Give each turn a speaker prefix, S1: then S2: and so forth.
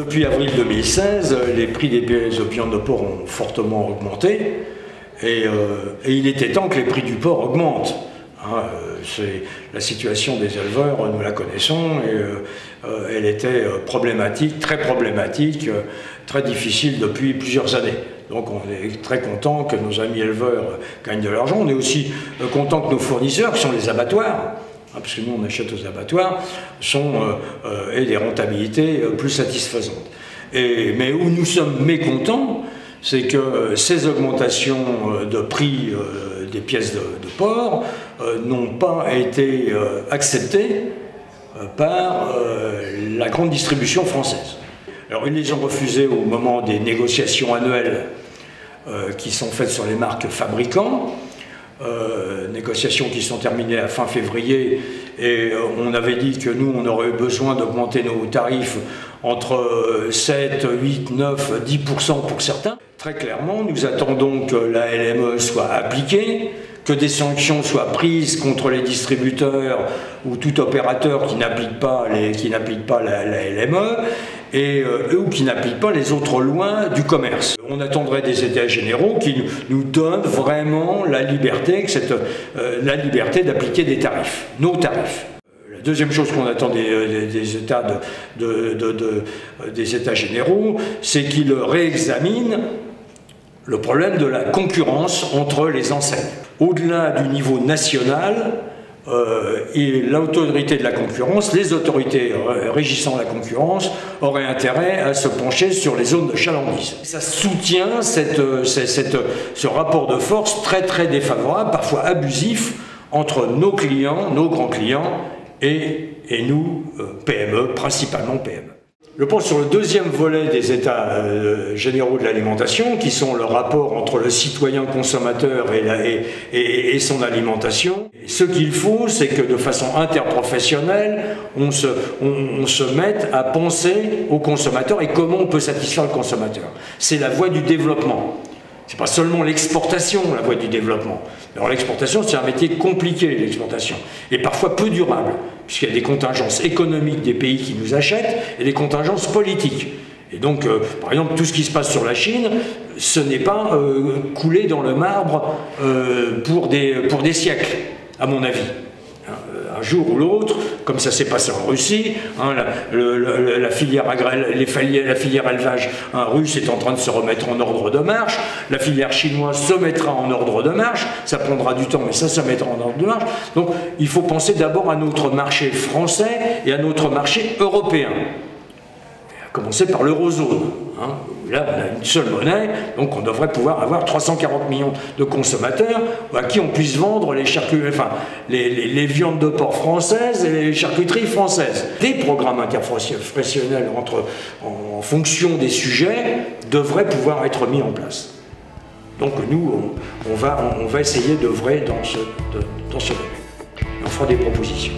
S1: Depuis avril 2016, les prix des viandes de porc ont fortement augmenté et il était temps que les prix du porc augmentent. La situation des éleveurs, nous la connaissons, et elle était problématique, très difficile depuis plusieurs années. Donc on est très content que nos amis éleveurs gagnent de l'argent. On est aussi content que nos fournisseurs, qui sont les abattoirs, parce que nous on achète aux abattoirs, aient des rentabilités plus satisfaisantes. Mais où nous sommes mécontents, c'est que ces augmentations de prix des pièces de porc n'ont pas été acceptées par la grande distribution française. Alors ils les ont refusées au moment des négociations annuelles qui sont faites sur les marques fabricants, négociations qui sont terminées à fin février, et on avait dit que nous on aurait besoin d'augmenter nos tarifs entre 7, 8, 9, 10% pour certains. Très clairement, nous attendons que la LME soit appliquée, que des sanctions soient prises contre les distributeurs ou tout opérateur qui n'applique pas la LME ou qui n'applique pas les autres lois du commerce. On attendrait des États généraux qui nous donnent vraiment la liberté d'appliquer des tarifs, nos tarifs. La deuxième chose qu'on attend des États généraux, c'est qu'ils réexaminent le problème de la concurrence entre les enseignes. Au-delà du niveau national, et l'autorité de la concurrence, les autorités régissant la concurrence auraient intérêt à se pencher sur les zones de chalandise. Ça soutient ce rapport de force très défavorable, parfois abusif, entre nos clients, nos grands clients, et nous, PME, principalement PME. Je pense sur le deuxième volet des États généraux de l'alimentation, qui sont le rapport entre le citoyen consommateur et son alimentation. Ce qu'il faut, c'est que de façon interprofessionnelle, on se mette à penser au consommateur et comment on peut satisfaire le consommateur. C'est la voie du développement. C'est pas seulement l'exportation, la voie du développement. Alors l'exportation, c'est un métier compliqué, l'exportation, et parfois peu durable, puisqu'il y a des contingences économiques des pays qui nous achètent et des contingences politiques. Et donc, par exemple, tout ce qui se passe sur la Chine, ce n'est pas coulé dans le marbre pour des siècles, à mon avis. Un jour ou l'autre, comme ça s'est passé en Russie, la filière élevage russe est en train de se remettre en ordre de marche, la filière chinoise se mettra en ordre de marche, ça prendra du temps mais ça se mettra en ordre de marche. Donc il faut penser d'abord à notre marché français et à notre marché européen. À commencer par l'eurozone. Là, on a une seule monnaie, donc on devrait pouvoir avoir 340 millions de consommateurs à qui on puisse vendre les viandes de porc françaises et les charcuteries françaises. Des programmes interprofessionnels en fonction des sujets devraient pouvoir être mis en place. Donc nous, on va essayer d'œuvrer dans ce domaine. On fera des propositions.